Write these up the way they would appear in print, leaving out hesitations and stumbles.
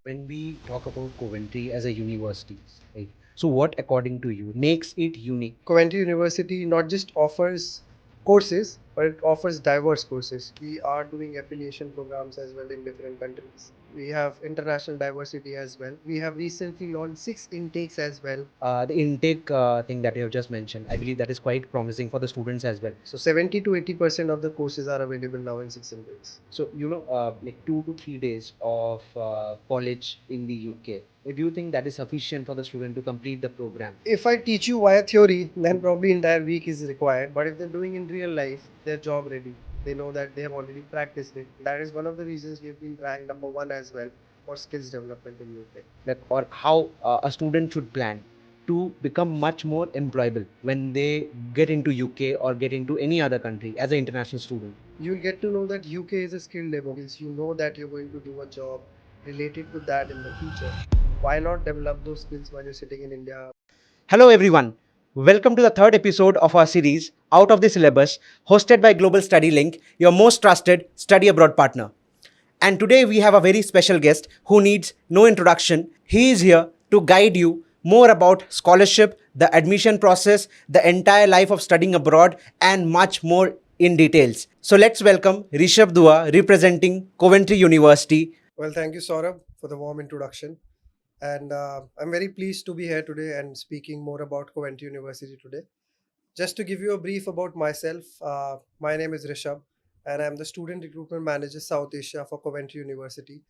When we talk about Coventry as a university, right? So what, according to you, makes it unique? Coventry University not just offers courses, but it offers diverse courses. We are doing affiliation programs as well in different countries. We have international diversity as well. We have recently launched 6 intakes as well. The intake thing that you have just mentioned, I believe that is quite promising for the students as well. So 70 to 80% of the courses are available now in 6 intakes. So, like 2 to 3 days of college in the UK, do you think that is sufficient for the student to complete the program? If I teach you via theory, then probably entire week is required. But if they're doing in real life, they're job ready. They know that they have already practiced it. That is one of the reasons we've been ranked number one as well for skills development in UK. That or how a student should plan to become much more employable when they get into UK or get into any other country as an international student? You'll get to know that UK is a skilled labor market. You know that you're going to do a job related to that in the future. Why not develop those skills while you're sitting in India? Hello, everyone. Welcome to the third episode of our series, Out of the Syllabus, hosted by Global Study Link, your most trusted study abroad partner. And today we have a very special guest who needs no introduction. He is here to guide you more about scholarship, the admission process, the entire life of studying abroad, and much more in details. So let's welcome Rishabh Dua representing Coventry University. Well, thank you, Saurabh, for the warm introduction. And I'm very pleased to be here today and speaking more about Coventry University today. Just to give you a brief about myself, my name is Rishabh, and I'm the Student Recruitment Manager South Asia for Coventry University.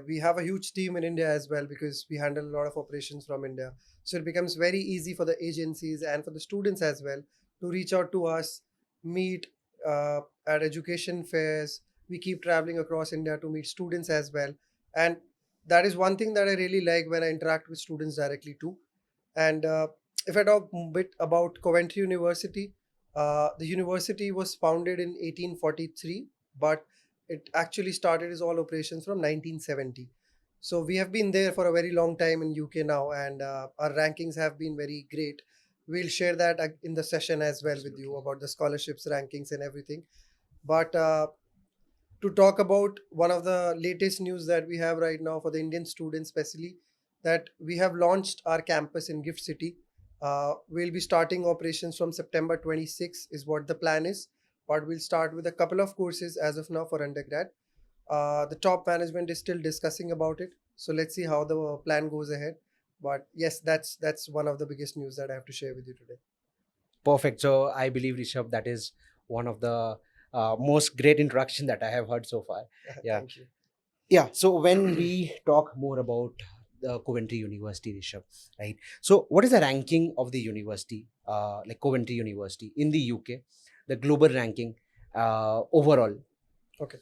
We have a huge team in India as well because we handle a lot of operations from India. So it becomes very easy for the agencies and for the students as well to reach out to us, meet at education fairs. We keep traveling across India to meet students as well. And that is one thing that I really like when I interact with students directly too. And if I talk a bit about Coventry University, the university was founded in 1843, but it actually started its all operations from 1970. So we have been there for a very long time in UK now, and our rankings have been very great. We'll share that in the session as well with you about the scholarships rankings and everything. But to talk about one of the latest news that we have right now for the Indian students, especially that we have launched our campus in Gift City. We'll be starting operations from September 26 is what the plan is, but we'll start with a couple of courses as of now for undergrad. The top management is still discussing about it, so let's see how the plan goes ahead. But yes, that's one of the biggest news that I have to share with you today. Perfect. So I believe, Rishabh, that is one of the most great introduction that I have heard so far. Yeah. Thank you. Yeah. So when we talk more about the Coventry University, Rishabh, right? So what is the ranking of the university, like Coventry University in the UK, the global ranking overall? Okay.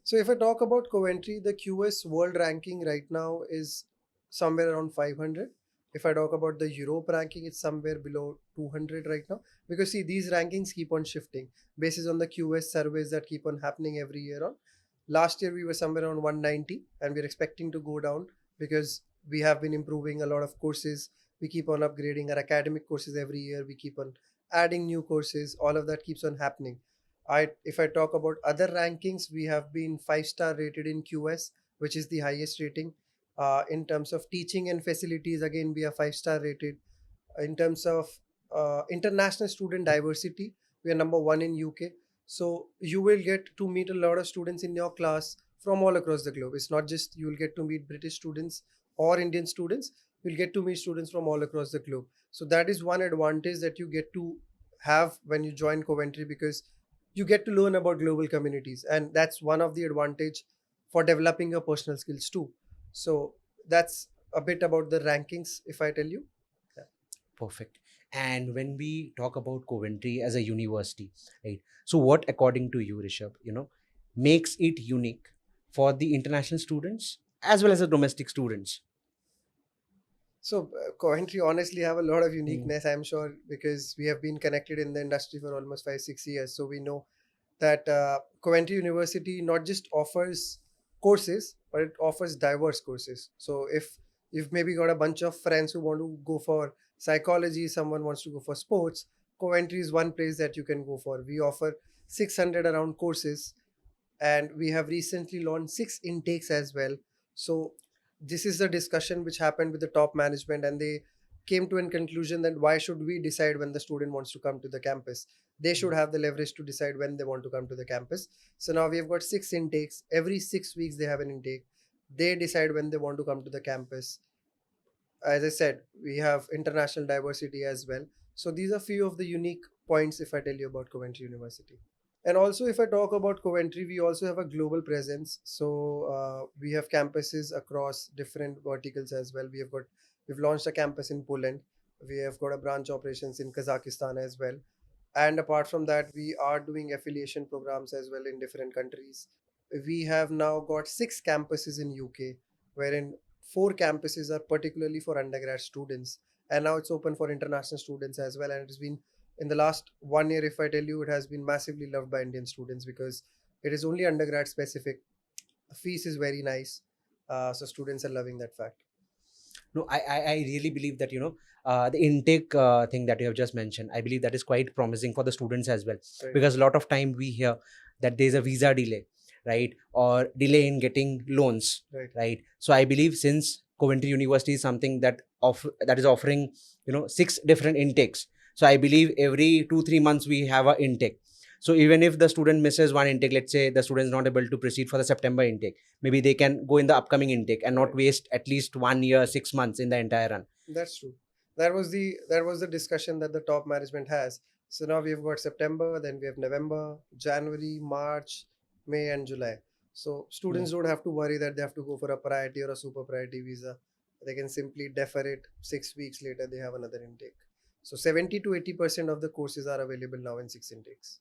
So if I talk about Coventry, the QS world ranking right now is somewhere around 500. If I talk about the Europe ranking, it's somewhere below 200 right now. Because see, these rankings keep on shifting basis on the QS surveys that keep on happening every year on. Last year we were somewhere around 190 and we're expecting to go down because we have been improving a lot of courses. We keep on upgrading our academic courses every year. We keep on adding new courses. All of that keeps on happening. If I talk about other rankings, we have been 5-star rated in QS, which is the highest rating. In terms of teaching and facilities, again we are 5-star rated. In terms of international student diversity, we are number one in UK. So you will get to meet a lot of students in your class from all across the globe. It's not just you will get to meet British students or Indian students. You'll get to meet students from all across the globe. So that is one advantage that you get to have when you join Coventry because you get to learn about global communities, and that's one of the advantage for developing your personal skills too. So that's a bit about the rankings if I tell you. Yeah. Perfect. And when we talk about Coventry as a university, right? So what, according to you, Rishabh, makes it unique for the international students as well as the domestic students? So Coventry honestly have a lot of Mm. uniqueness, I'm sure, because we have been connected in the industry for almost 5-6 years. So we know that Coventry University not just offers courses, but it offers diverse courses. So if you've maybe got a bunch of friends who want to go for psychology, someone wants to go for sports, Coventry is one place that you can go for. We offer 600 around courses, and we have recently launched 6 intakes as well. So this is the discussion which happened with the top management, and they came to a conclusion that why should we decide when the student wants to come to the campus? They should have the leverage to decide when they want to come to the campus. So now we have got 6 intakes. Every 6 weeks they have an intake. They decide when they want to come to the campus. As I said, we have international diversity as well. So these are few of the unique points if I tell you about Coventry University. And also, if I talk about Coventry, we also have a global presence. So we have campuses across different verticals as well. We've launched a campus in Poland. We have got a branch operations in Kazakhstan as well. And apart from that, we are doing affiliation programs as well in different countries. We have now got 6 campuses in UK, wherein 4 campuses are particularly for undergrad students, and now it's open for international students as well. And it has been, in the last 1 year, if I tell you, it has been massively loved by Indian students because it is only undergrad specific. The fees is very nice, so students are loving that fact. No, I really believe that, the intake thing that you have just mentioned, I believe that is quite promising for the students as well. Right. Because a lot of time we hear that there's a visa delay, right? Or delay in getting loans, Right. right? So I believe since Coventry University is something that is offering, 6 different intakes. So I believe every 2-3 months we have an intake. So even if the student misses one intake, let's say the student is not able to proceed for the September intake, maybe they can go in the upcoming intake and not Right. waste at least 1 year, 6 months in the entire run. That's true. That was the discussion that the top management has. So now we've got September, then we have November, January, March, May, and July. So students don't have to worry that they have to go for a priority or a super priority visa. They can simply defer it. 6 weeks later, they have another intake. So 70 to 80% of the courses are available now in 6 intakes.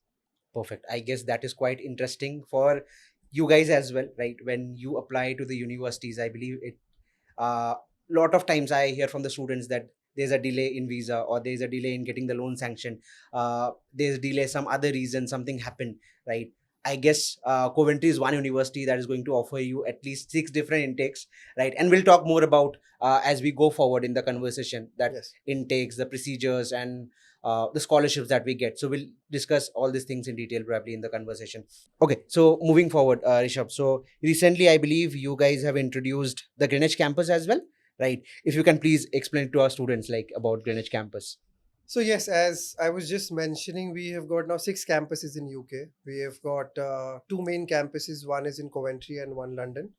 Perfect. I guess that is quite interesting for you guys as well, right? When you apply to the universities, I believe it. Lot of times I hear from the students that there's a delay in visa or there's a delay in getting the loan sanctioned. There's delay, some other reason, something happened, right? I guess Coventry is one university that is going to offer you at least 6 different intakes, right? And we'll talk more about as we go forward in the conversation that Yes. intakes, the procedures, and the scholarships that we get. So we'll discuss all these things in detail probably in the conversation. Okay, so moving forward, Rishabh. So recently, I believe you guys have introduced the Greenwich campus as well, right? If you can please explain to our students like about Greenwich campus. So yes, as I was just mentioning, we have got now 6 campuses in UK. We have got 2 main campuses. One is in Coventry and one London.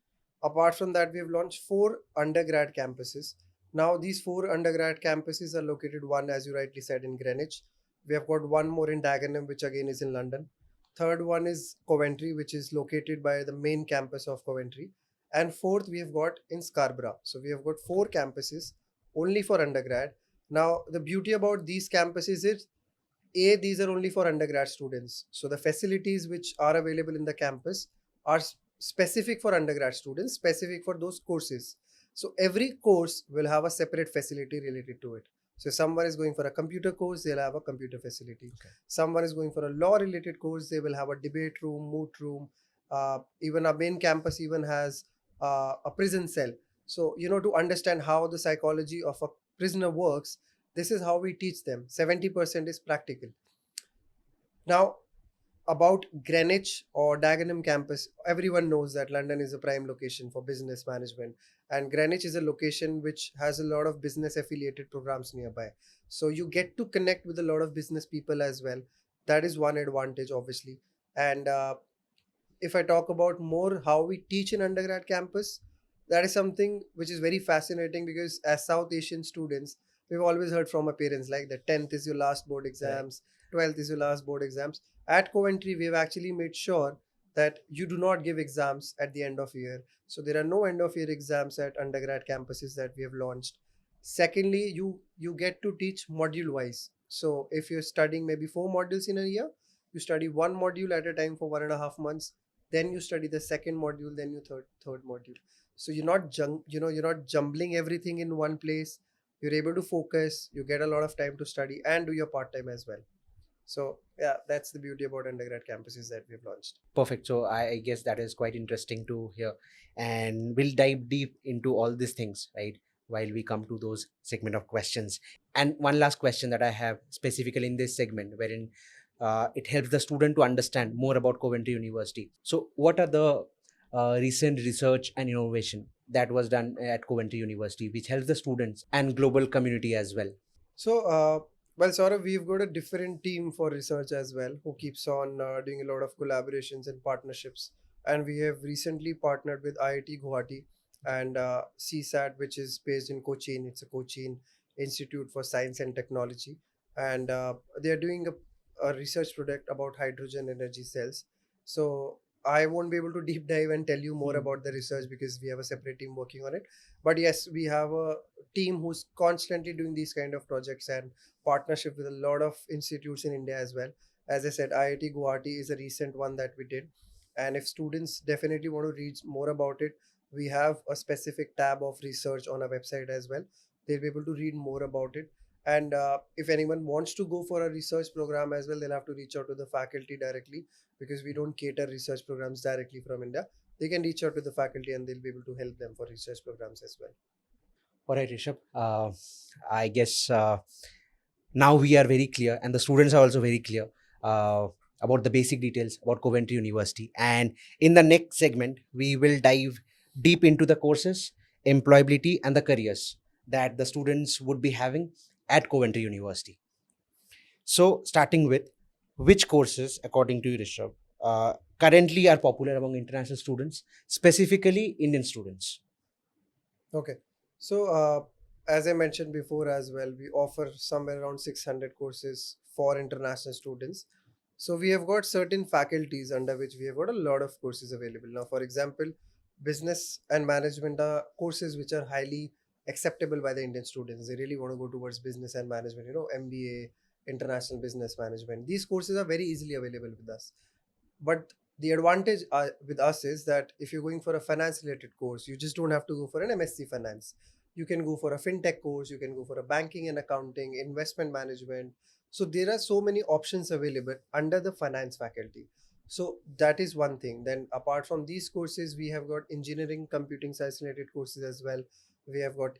Apart from that, we have launched 4 undergrad campuses. Now these 4 undergrad campuses are located, one, as you rightly said, in Greenwich. We have got one more in Dagenham, which again is in London. Third one is Coventry, which is located by the main campus of Coventry. And fourth, we have got in Scarborough. So we have got 4 campuses only for undergrad. Now, the beauty about these campuses is, these are only for undergrad students. So the facilities which are available in the campus are specific for undergrad students, specific for those courses. So every course will have a separate facility related to it. So if someone is going for a computer course, they'll have a computer facility. Okay. Someone is going for a law related course, they will have a debate room, moot room. Even our main campus even has a prison cell. So, to understand how the psychology of a prisoner works, this is how we teach them. 70% is practical. Now, about Greenwich or Dagenham campus, everyone knows that London is a prime location for business management, and Greenwich is a location which has a lot of business affiliated programs nearby. So you get to connect with a lot of business people as well. That is one advantage, obviously. And if I talk about more how we teach in undergrad campus, that is something which is very fascinating because as South Asian students, we've always heard from our parents like the 10th is your last board exams, 12th is your last board exams. At Coventry, we've actually made sure that you do not give exams at the end of year. So there are no end of year exams at undergrad campuses that we have launched. Secondly, you get to teach module wise. So if you're studying maybe 4 modules in a year, you study one module at a time for 1.5 months. Then you study the second module, then you third module. So you're not jumbling everything in one place. You're able to focus. You get a lot of time to study and do your part time as well. So yeah, that's the beauty about undergrad campuses that we've launched. Perfect. So I guess that is quite interesting to hear. And we'll dive deep into all these things, right? While we come to those segment of questions. And one last question that I have specifically in this segment, wherein it helps the student to understand more about Coventry University. So what are the recent research and innovation that was done at Coventry University, which helps the students and global community as well? So, well, Saurabh, we've got a different team for research as well who keeps on doing a lot of collaborations and partnerships. And we have recently partnered with IIT Guwahati and CSAT, which is based in Cochin. It's a Cochin Institute for Science and Technology. And they are doing a research project about hydrogen energy cells. So, I won't be able to deep dive and tell you more about the research because we have a separate team working on it. But yes, we have a team who's constantly doing these kind of projects and partnership with a lot of institutes in India as well. As I said, IIT Guwahati is a recent one that we did. And if students definitely want to read more about it, we have a specific tab of research on our website as well. They'll be able to read more about it. And if anyone wants to go for a research program as well, they'll have to reach out to the faculty directly because we don't cater research programs directly from India. They can reach out to the faculty and they'll be able to help them for research programs as well. All right, Rishabh. I guess now we are very clear, and the students are also very clear about the basic details about Coventry University. And in the next segment, we will dive deep into the courses, employability, and the careers that the students would be having at Coventry University. So, starting with which courses, according to you, Rishabh, currently are popular among international students, specifically Indian students? Okay. So, as I mentioned before as well, we offer somewhere around 600 courses for international students. So, we have got certain faculties under which we have got a lot of courses available. Now, for example, business and management are courses which are highly acceptable by the Indian students. They really want to go towards business and management, MBA, international business management. These courses are very easily available with us. But the advantage with us is that if you're going for a finance related course, you just don't have to go for an MSc finance. You can go for a fintech course, you can go for a banking and accounting, investment management. So there are so many options available under the finance faculty. So that is one thing. Then apart from these courses, we have got engineering, computing science related courses as well. We have got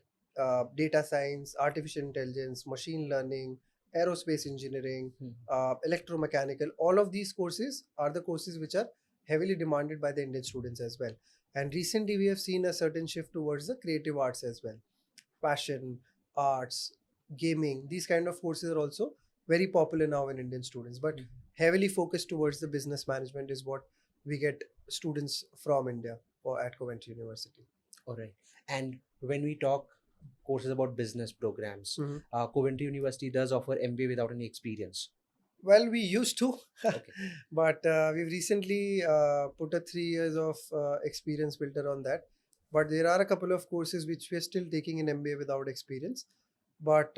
data science, artificial intelligence, machine learning, aerospace engineering, electromechanical. All of these courses are the courses which are heavily demanded by the Indian students as well. And recently we have seen a certain shift towards the creative arts as well. Fashion, arts, gaming, these kind of courses are also very popular now in Indian students, but heavily focused towards the business management is what we get students from India or at Coventry University. All right. And when we talk courses about business programs, Mhm. Coventry University does offer MBA without any experience. Well, we used to, Okay. but we've recently put a 3 years of experience filter on that. But there are a couple of courses which we're still taking in MBA without experience. But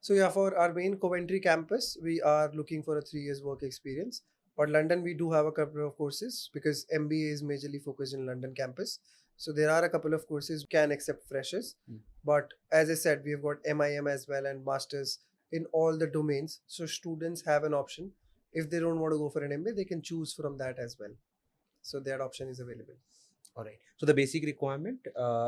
so yeah, for our main Coventry campus, we are looking for a 3 years work experience. But London, we do have a couple of courses because MBA is majorly focused in London campus. So there are a couple of courses can accept freshers. But as I said, we've got MIM as well and masters in all the domains. So students have an option. If they don't want to go for an MBA, they can choose from that as well. So that option is available. All right. So the basic requirement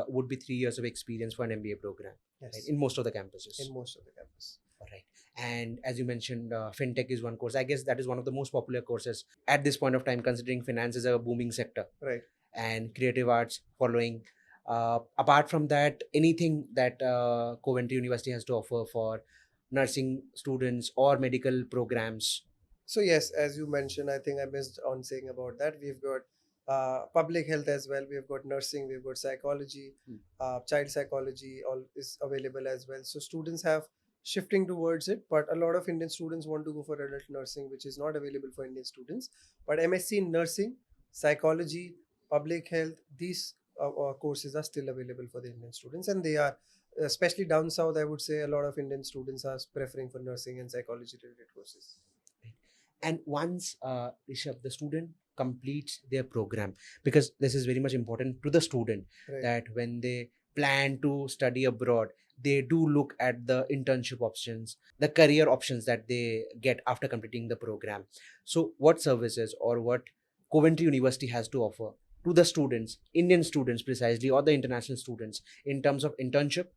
would be 3 years of experience for an MBA program, Yes. right, in most of the campuses. In most of the campus. All right. And as you mentioned, fintech is one course. I guess that is one of the most popular courses at this point of time, considering finance is a booming sector. Right. And creative arts following. Apart from that, anything that Coventry University has to offer for nursing students or medical programs? So yes, as you mentioned, I think I missed on saying about that. We've got public health as well. We've got nursing. We've got psychology, child psychology. All is available as well. So students have shifting towards it, but a lot of Indian students want to go for adult nursing, which is not available for Indian students. But MSc in nursing, psychology, public health, these courses are still available for the Indian students, and they are especially down south. I would say a lot of Indian students are preferring for nursing and psychology related courses. And once Rishabh, the student completes their program, because this is very much important to the student, Right. that when they plan to study abroad, they do look at the internship options, the career options that they get after completing the program. So what services or what Coventry University has to offer to the students, Indian students precisely, or the international students, in terms of internship,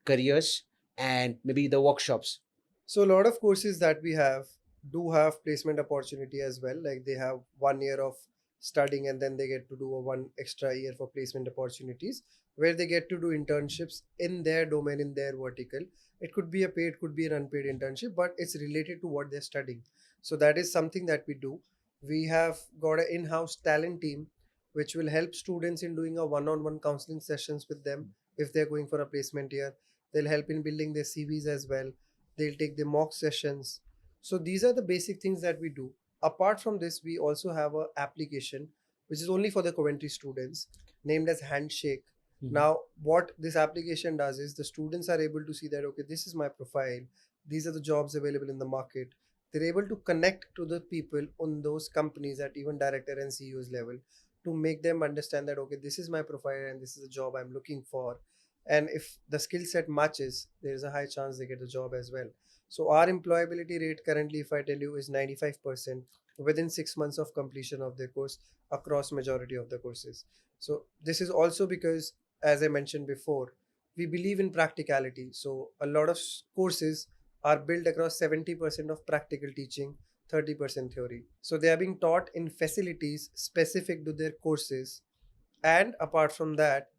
careers, and maybe the workshops? So a lot of courses that we have do have placement opportunity as well. Like they have 1 year of studying, and then they get to do a one extra year for placement opportunities, where they get to do internships in their domain, in their vertical. It could be a paid, could be an unpaid internship, but it's related to what they're studying. So that is something that we do. We have got an in-house talent team which will help students in doing a one-on-one counseling sessions with them if they're going for a placement year. They'll help in building their CVs as well. They'll take the mock sessions. So these are the basic things that we do. Apart from this, we also have a application which is only for the Coventry students, named as Handshake. Now, what this application does is the students are able to see that, okay, this is my profile, these are the jobs available in the market. They're able to connect to the people on those companies at even director and CEO's level, to make them understand that, okay, this is my profile and this is the job I'm looking for. And if the skill set matches, there is a high chance they get a job as well. So our employability rate currently, if I tell you, is 95% within 6 months of completion of their course across majority of the courses. So this is also because, as I mentioned before, we believe in practicality. So a lot of courses are built across 70% of practical teaching, 30% theory. So they are being taught in facilities specific to their courses. And apart from that,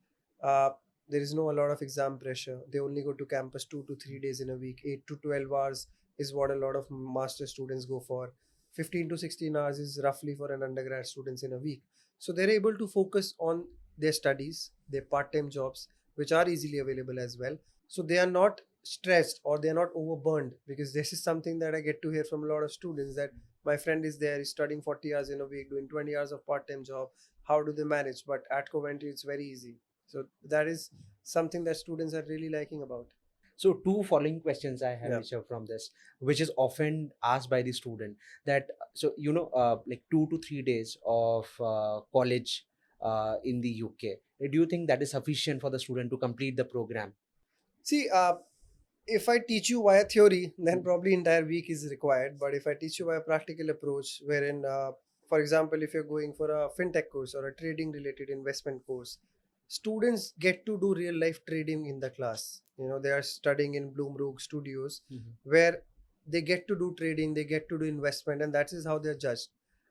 uh, there is no a lot of exam pressure. They only go to campus 2 to 3 days in a week. 8 to 12 hours is what a lot of master students go for. 15 to 16 hours is roughly for an undergrad students in a week. So they're able to focus on their studies, their part-time jobs, which are easily available as well. So they are not stressed or they are not overburned, because this is something that I get to hear from a lot of students, that my friend is there, is studying 40 hours in a week, doing 20 hours of part-time job. How do they manage? But at Coventry, it's very easy. So that is something that students are really liking about. So two following questions I have, Yeah. Rishabh, from this, which is often asked by the student, that so like 2 to 3 days of college in the UK. Do you think that is sufficient for the student to complete the program? See, if I teach you via theory, then probably entire week is required. But if I teach you via practical approach, wherein, for example, if you're going for a fintech course or a trading related investment course, students get to do real life trading in the class. They are studying in Bloomberg studios, where they get to do trading, they get to do investment, and that is how they're judged.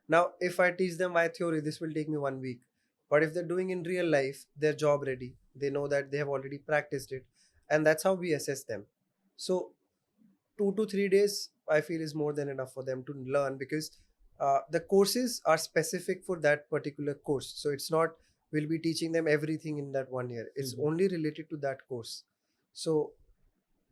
Now, if I teach them via theory, this will take me 1 week. But if they're doing in real life, they're job ready. They know that they have already practiced it, and that's how we assess them. So 2 to 3 days, I feel, is more than enough for them to learn, because the courses are specific for that particular course. So it's not we'll be teaching them everything in that 1 year. It's only related to that course. So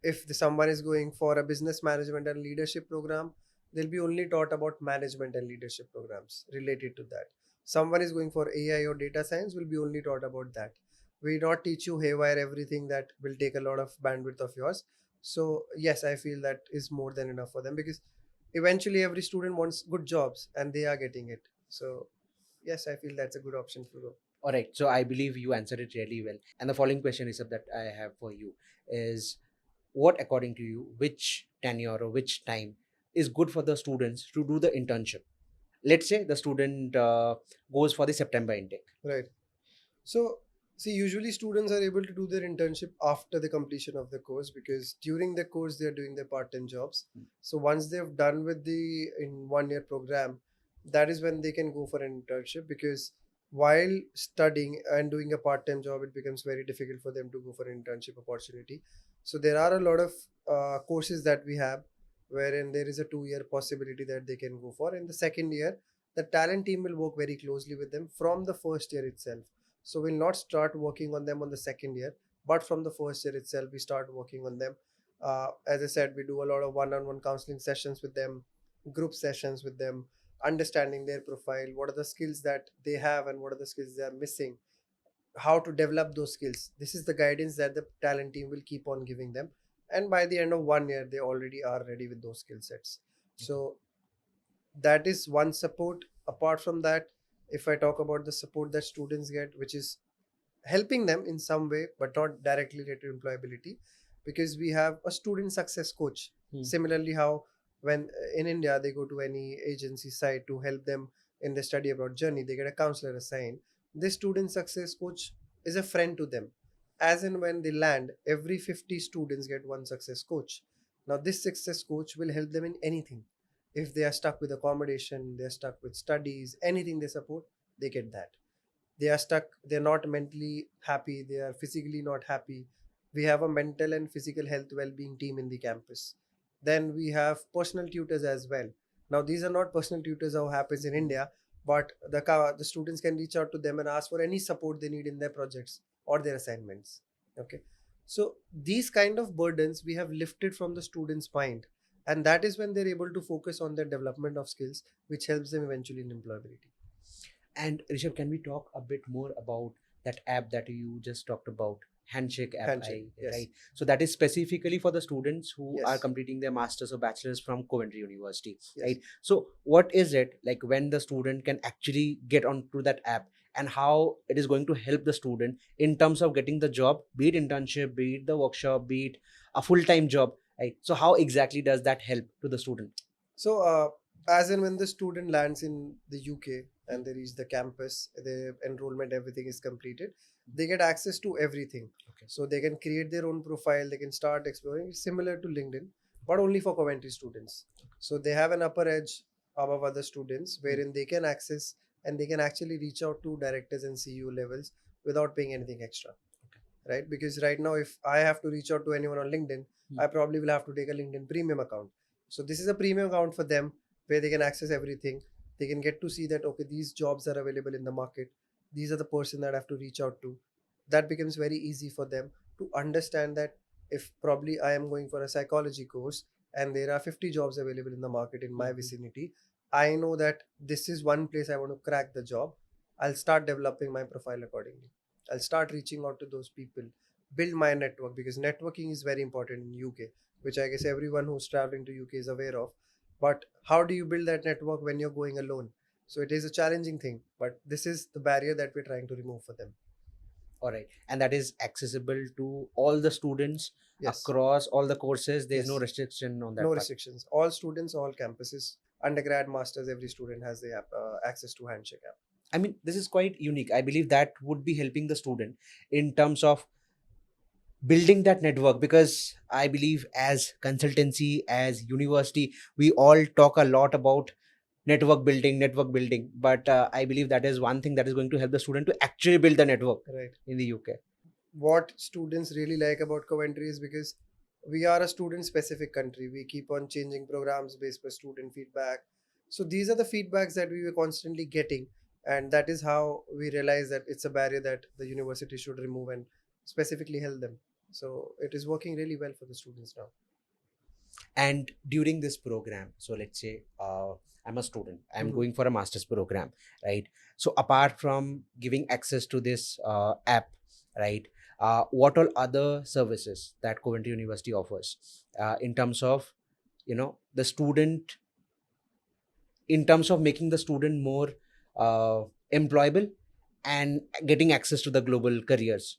if someone is going for a business management and leadership program, they'll be only taught about management and leadership programs related to that. Someone is going for AI or data science, will be only taught about that. We not teach you haywire everything that will take a lot of bandwidth of yours. So yes, I feel that is more than enough for them, because eventually every student wants good jobs and they are getting it. So yes, I feel that's a good option to go. All right. So I believe you answered it really well. And the following question, Rishabh, that I have for you is, what, according to you, which tenure or which time is good for the students to do the internship? Let's say the student goes for the September intake. Right. So, see, usually students are able to do their internship after the completion of the course, because during the course they're doing their part-time jobs. So once they've done with the in 1 year program, that is when they can go for an internship, because while studying and doing a part-time job, it becomes very difficult for them to go for an internship opportunity. So there are a lot of courses that we have, wherein there is a 2 year possibility that they can go for. In the second year, the talent team will work very closely with them from the first year itself. So we'll not start working on them on the second year, but from the first year itself, we start working on them. As I said, we do a lot of one-on-one counseling sessions with them, group sessions with them, understanding their profile, what are the skills that they have and what are the skills they are missing, how to develop those skills. This is the guidance that the talent team will keep on giving them. And by the end of 1 year, they already are ready with those skill sets. So that is one support. Apart from that, if I talk about the support that students get, which is helping them in some way but not directly related to employability, because we have a student success coach. Similarly, how when in India they go to any agency site to help them in the study abroad journey, they get a counselor assigned. This student success coach is a friend to them. As and when they land, every 50 students get one success coach. Now this success coach will help them in anything. If they are stuck with accommodation, they're stuck with studies, anything they support, they get that. They are stuck, they're not mentally happy, they are physically not happy. We have a mental and physical health well-being team in the campus. Then we have personal tutors as well. Now these are not personal tutors how happens in India, but the students can reach out to them and ask for any support they need in their projects or their assignments. Okay, so these kind of burdens we have lifted from the students' mind, and that is when they're able to focus on their development of skills, which helps them eventually in employability. And Rishabh, can we talk a bit more about that app that you just talked about? Handshake app, Handshake, yes. right? So that is specifically for the students who are Yes. completing their masters or bachelors from Coventry University, Yes. right? So what is it like when the student can actually get onto that app, and how it is going to help the student in terms of getting the job, be it internship, be it the workshop, be it a full-time job, right? So how exactly does that help to the student? So, as and when the student lands in the UK and they reach the campus, the enrollment, everything is completed, they get access to everything. Okay. So they can create their own profile, they can start exploring. It's similar to LinkedIn, but only for Coventry students. So they have an upper edge above other students wherein they can access and they can actually reach out to directors and CEO levels without paying anything extra. Right? Because right now, if I have to reach out to anyone on LinkedIn, I probably will have to take a LinkedIn premium account. So this is a premium account for them where they can access everything. They can get to see that, okay, these jobs are available in the market. These are the person that I have to reach out to. That becomes very easy for them to understand that if probably I am going for a psychology course and there are 50 jobs available in the market in my vicinity, I know that this is one place I want to crack the job. I'll start developing my profile accordingly. I'll start reaching out to those people, build my network, because networking is very important in UK, which I guess everyone who's traveling to UK is aware of. But how do you build that network when you're going alone? So it is a challenging thing, but this is the barrier that we're trying to remove for them. All right, and that is accessible to all the students Yes. across all the courses. There's no Yes. restriction on that No part. restrictions. All students, all campuses, undergrad, masters, every student has the app, access to Handshake app. I mean, this is quite unique. I believe that would be helping the student in terms of building that network, because I believe as consultancy, as university, we all talk a lot about network building, but I believe that is one thing that is going to help the student to actually build the network Right. in the UK. What students really like about Coventry is because we are a student specific country. We keep on changing programs based on student feedback. So these are the feedbacks that we were constantly getting. And that is how we realize that it's a barrier that the university should remove and specifically help them. So it is working really well for the students now. And during this program, so let's say I'm a student, I'm Mhm. going for a master's program, right? So apart from giving access to this app, right, what all other services that Coventry University offers in terms of, the student, in terms of making the student more employable and getting access to the global careers?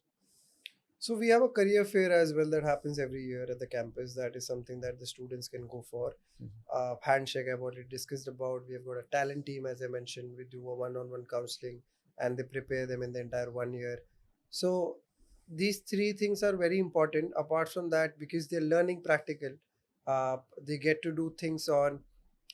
So we have a career fair as well that happens every year at the campus. That is something that the students can go for. Handshake I've already discussed about. We have got a talent team, as I mentioned. We do a one-on-one counseling, and they prepare them in the entire 1 year. So these three things are very important. Apart from that, because they're learning practical, they get to do things on.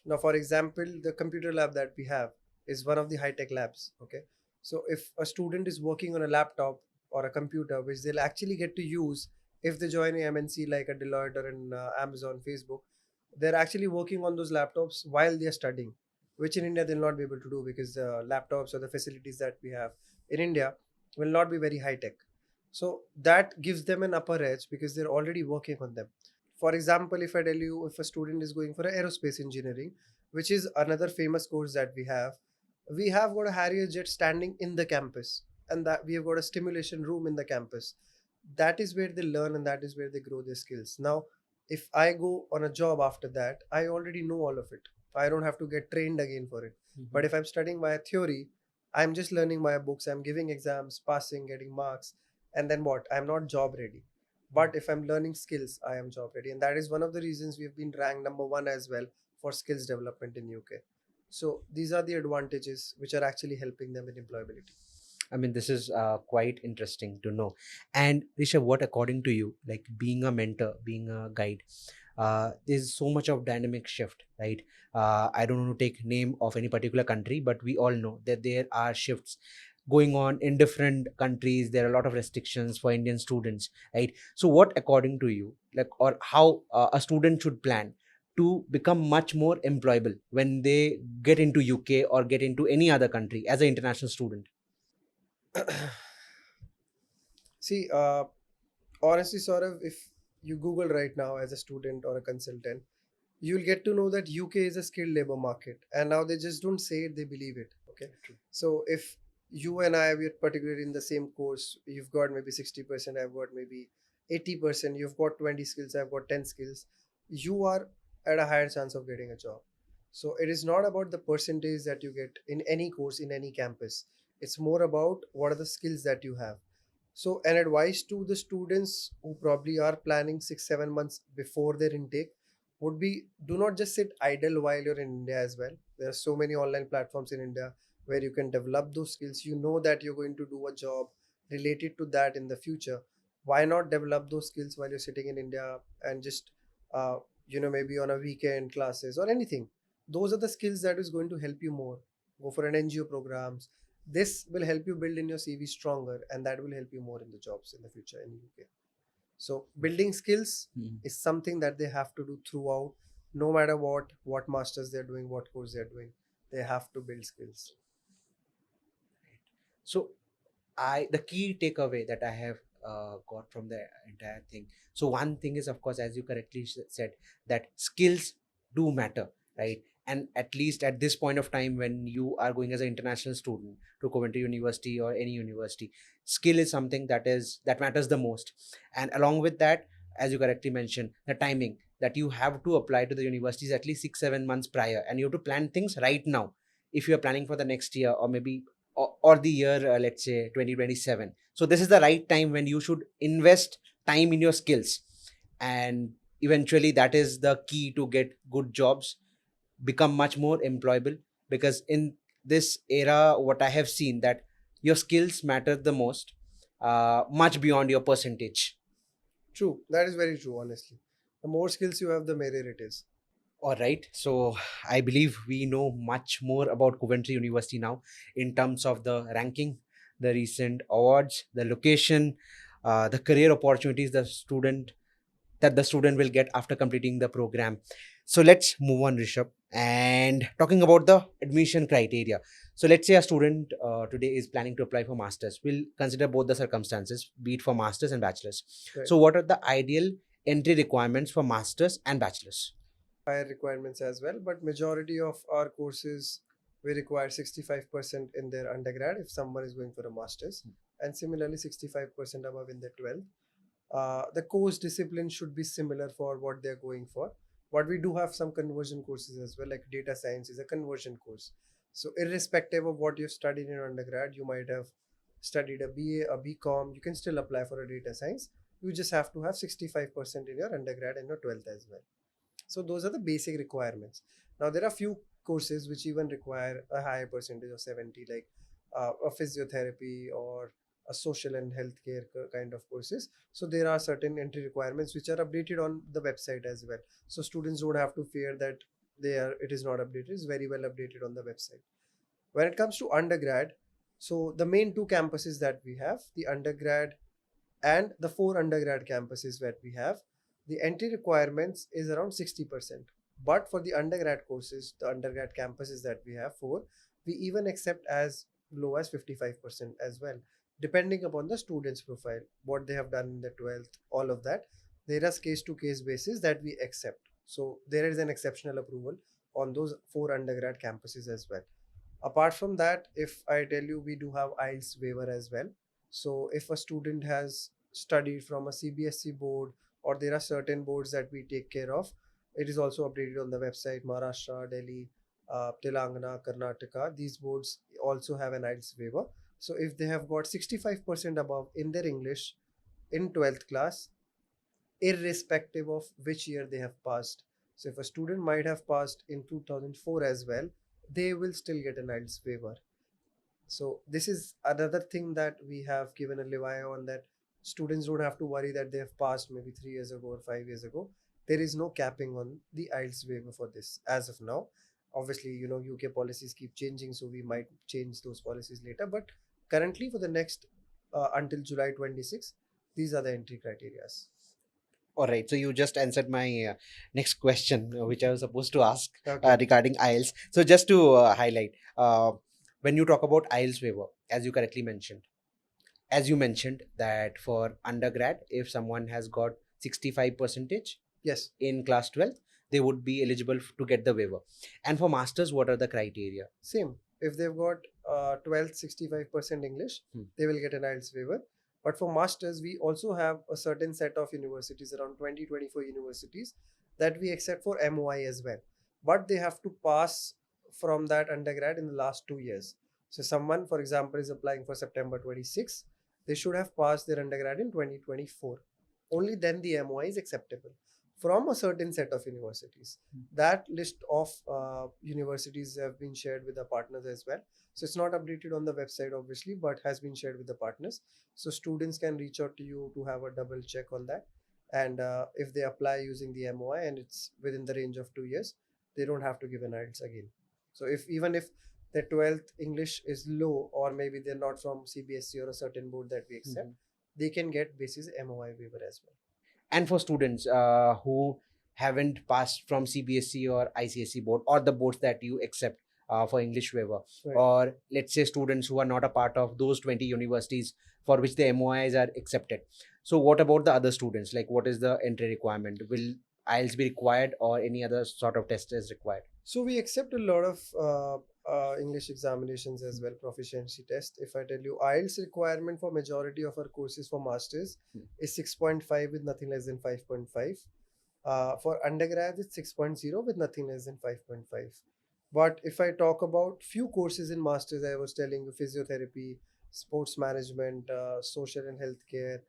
Now, for example, the computer lab that we have is one of the high-tech labs. Okay, so if a student is working on a laptop or a computer, which they'll actually get to use if they join a MNC like a Deloitte or an Amazon, Facebook, they're actually working on those laptops while they're studying, which in India they'll not be able to do because the laptops or the facilities that we have in India will not be very high tech. So that gives them an upper edge because they're already working on them. For example, if I tell you if a student is going for aerospace engineering, which is another famous course that we have got a Harrier jet standing in the campus, and that we have got a stimulation room in the campus. That is where they learn and that is where they grow their skills. Now, if I go on a job after that, I already know all of it. I don't have to get trained again for it. But if I'm studying my theory, I'm just learning my books, I'm giving exams, passing, getting marks, and then what? I'm not job ready. But if I'm learning skills, I am job ready. And that is one of the reasons we've been ranked number one as well for skills development in UK. So these are the advantages which are actually helping them in employability. I mean, this is quite interesting to know. And Rishabh, what according to you, like being a mentor, being a guide, there's so much of dynamic shift, right? I don't want to take name of any particular country, but we all know that there are shifts going on in different countries. There are a lot of restrictions for Indian students, right? So what, according to you, like, or how a student should plan to become much more employable when they get into UK or get into any other country as an international student? See, honestly, sort of, if you Google right now as a student or a consultant, you'll get to know that UK is a skilled labor market. And now they just don't say it, they believe it. Okay. True. So if you and I, we're particularly in the same course, you've got maybe 60%, I've got maybe 80%, you've got 20 skills, I've got 10 skills, you are at a higher chance of getting a job. So it is not about the percentage that you get in any course, in any campus. It's more about what are the skills that you have. So, an advice to the students who probably are planning 6, 7 months before their intake would be, do not just sit idle while you're in India as well. There are so many online platforms in India where you can develop those skills. You know that you're going to do a job related to that in the future. Why not develop those skills while you're sitting in India and just, uh, maybe on a weekend classes or anything? Those are the skills that is going to help you more. Go for an NGO programs. This will help you build in your CV stronger, and that will help you more in the jobs in the future in UK. So building skills Mhm. is something that they have to do throughout, no matter what masters they're doing, what course they're doing. They have to build skills. So the key takeaway that I have got from the entire thing. So one thing is, of course, as you correctly said, that skills do matter, right? And at least at this point of time, when you are going as an international student to Coventry University or any university, skill is something that matters the most. And along with that, as you correctly mentioned, the timing that you have to apply to the universities at least 6 7 months prior, and you have to plan things right now. If you are planning for the next year, or maybe or the year, let's say 2027, so this is the right time when you should invest time in your skills, and eventually that is the key to get good jobs, become much more employable. Because in this era, what I have seen, that your skills matter the most, much beyond your percentage. True, that is very true. Honestly, the more skills you have, the merrier it is. All right. So I believe we know much more about Coventry University now in terms of the ranking, the recent awards, the location, the career opportunities the student will get after completing the program. So let's move on, Rishabh, and talking about the admission criteria. So let's say a student today is planning to apply for masters. We'll consider both the circumstances, be it for masters and bachelors. Right. So what are the ideal entry requirements for masters and bachelors? Higher requirements as well, but majority of our courses we require 65% in their undergrad if someone is going for a master's, and similarly 65% above in their 12th. The course discipline should be similar for what they're going for, but we do have some conversion courses as well, like data science is a conversion course. So irrespective of what you've studied in undergrad, you might have studied a BA, a BCom, you can still apply for a data science. You just have to have 65% in your undergrad and your 12th as well. So those are the basic requirements. Now there are few courses which even require a higher percentage of 70, like a physiotherapy or a social and healthcare kind of courses. So there are certain entry requirements which are updated on the website as well. So students don't have to fear that it is not updated. It's very well updated on the website. When it comes to undergrad, so the main two campuses that we have, the undergrad and the four undergrad campuses that we have, the entry requirements is around 60%. But for the undergrad courses, the undergrad campuses that we have four, we even accept as low as 55% as well, depending upon the student's profile, what they have done in the 12th, all of that. There is case to case basis that we accept. So there is an exceptional approval on those four undergrad campuses as well. Apart from that, if I tell you, we do have IELTS waiver as well. So if a student has studied from a CBSE board, or there are certain boards that we take care of, it is also updated on the website. Maharashtra, Delhi, Telangana, Karnataka, these boards also have an IELTS waiver. So if they have got 65% above in their English in 12th class, irrespective of which year they have passed. So if a student might have passed in 2004 as well, they will still get an IELTS waiver. So this is another thing that we have given a leeway on, that students don't have to worry that they have passed maybe 3 years ago or 5 years ago. there is no capping on the IELTS waiver for this as of now. Obviously, UK policies keep changing, so we might change those policies later. But currently, for the next until July 26, these are the entry criteria. All right. So you just answered my next question, which I was supposed to ask Okay. regarding IELTS. So just to highlight, when you talk about IELTS waiver, as you correctly mentioned, as you mentioned that for undergrad, if someone has got 65 percentage Yes. in class 12, they would be eligible to get the waiver. And for masters, what are the criteria? Same. If they've got 12th 65% English, they will get an IELTS waiver. But for masters, we also have a certain set of universities, around 20-24 universities, that we accept for MOI as well. But they have to pass from that undergrad in the last 2 years. So someone, for example, is applying for September 26, they should have passed their undergrad in 2024. Only then the MOI is acceptable from a certain set of universities. That list of universities have been shared with the partners as well. So it's not updated on the website, obviously, but has been shared with the partners. So students can reach out to you to have a double check on that. And if they apply using the MOI and it's within the range of 2 years, they don't have to give an IELTS again. So even if their 12th English is low, or maybe they're not from CBSE or a certain board that we accept, they can get basis MOI waiver as well. And for students who haven't passed from CBSE or ICSE board, or the boards that you accept for English waiver, Right. or let's say students who are not a part of those 20 universities for which the MOIs are accepted. So what about the other students? Like, what is the entry requirement? Will IELTS be required, or any other sort of test is required? So we accept a lot of English examinations as well, proficiency test. If I tell you, IELTS requirement for majority of our courses for masters is 6.5 with nothing less than 5.5. For undergrad, it's 6.0 with nothing less than 5.5. But if I talk about few courses in masters, I was telling you, physiotherapy, sports management, social and healthcare,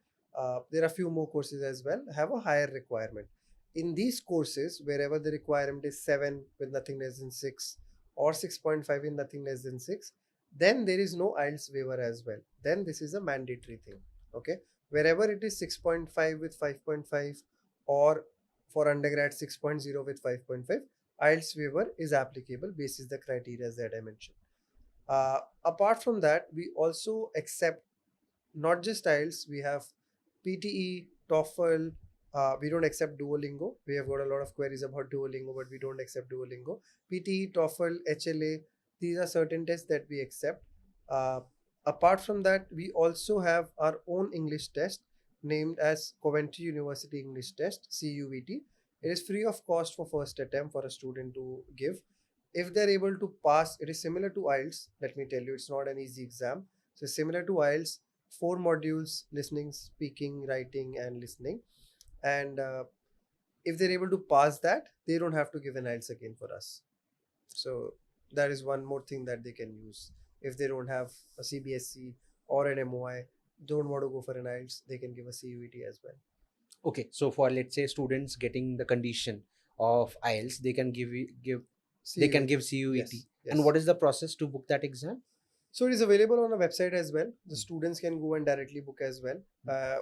there are few more courses as well, have a higher requirement. In these courses, wherever the requirement is 7 with nothing less than 6, or 6.5 with nothing less than 6, then there is no IELTS waiver as well. Then this is a mandatory thing. Okay. Wherever it is 6.5 with 5.5, or for undergrad 6.0 with 5.5, IELTS waiver is applicable basis the criteria that I mentioned. Apart from that, we also accept not just IELTS, we have PTE, TOEFL. We don't accept Duolingo. We have got a lot of queries about Duolingo, but we don't accept Duolingo. PTE, TOEFL, HLA, these are certain tests that we accept. Apart from that, we also have our own English test named as Coventry University English Test, CUET. It is free of cost for first attempt for a student to give. If they're able to pass, it is similar to IELTS. Let me tell you, it's not an easy exam. So similar to IELTS, 4 modules: listening, speaking, writing, and listening. And if they're able to pass that, they don't have to give an IELTS again for us. So that is one more thing that they can use. If they don't have a CBSE or an MOI, don't want to go for an IELTS, they can give a CUET as well. Okay, so for, let's say, students getting the condition of IELTS, they can give they can give CUET. Yes, yes. And what is the process to book that exam? So it is available on a website as well. The students can go and directly book as well,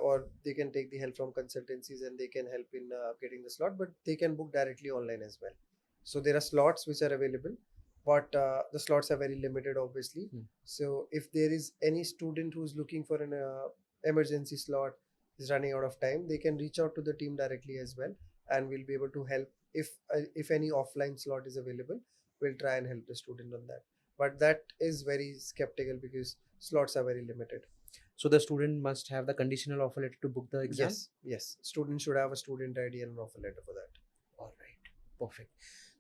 or they can take the help from consultancies and they can help in getting the slot, but they can book directly online as well. So there are slots which are available, but the slots are very limited, obviously. So if there is any student who's looking for an emergency slot, is running out of time, they can reach out to the team directly as well, and we'll be able to help. If any offline slot is available, we'll try and help the student on that. But that is very skeptical because slots are very limited. So the student must have the conditional offer letter to book the exam? Yes. Student should have a student ID and an offer letter for that. All right. Perfect.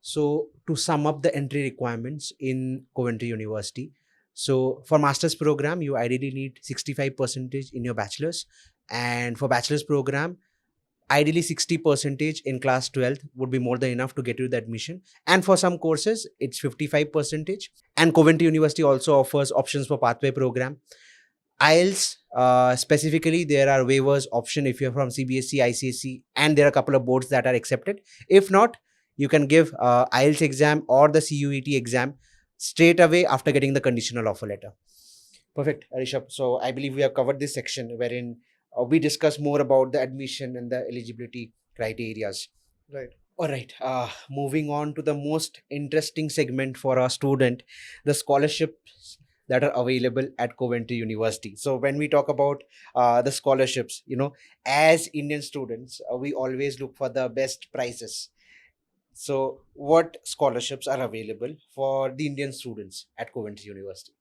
So to sum up the entry requirements in Coventry University, so for master's program, you ideally need 65% in your bachelor's. And for bachelor's program, ideally 60% in class 12th would be more than enough to get you the admission. And for some courses, it's 55%. And Coventry University also offers options for pathway program. IELTS, specifically, there are waivers option if you're from CBSE, ICSE, and there are a couple of boards that are accepted. If not, you can give IELTS exam or the CUET exam straight away after getting the conditional offer letter. Perfect, Rishabh. So I believe we have covered this section wherein we discuss more about the admission and the eligibility criteria. Right. All right. Moving on to the most interesting segment for our student, the scholarships that are available at Coventry University. So when we talk about the scholarships, as Indian students, we always look for the best prices. So what scholarships are available for the Indian students at Coventry University?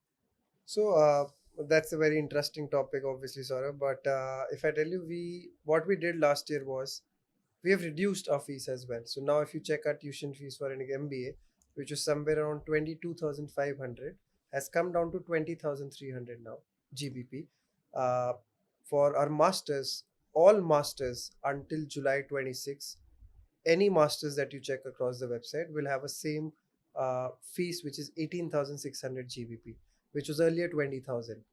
So that's a very interesting topic, obviously, Saurabh. But if I tell you, we what we did last year was we have reduced our fees as well. So now, if you check our tuition fees for an MBA, which was somewhere around 22,500, has come down to 20,300 now GBP. Uh, for our masters, all masters until July 26, any masters that you check across the website will have a same fees, which is 18,600 GBP, which was earlier 20,000.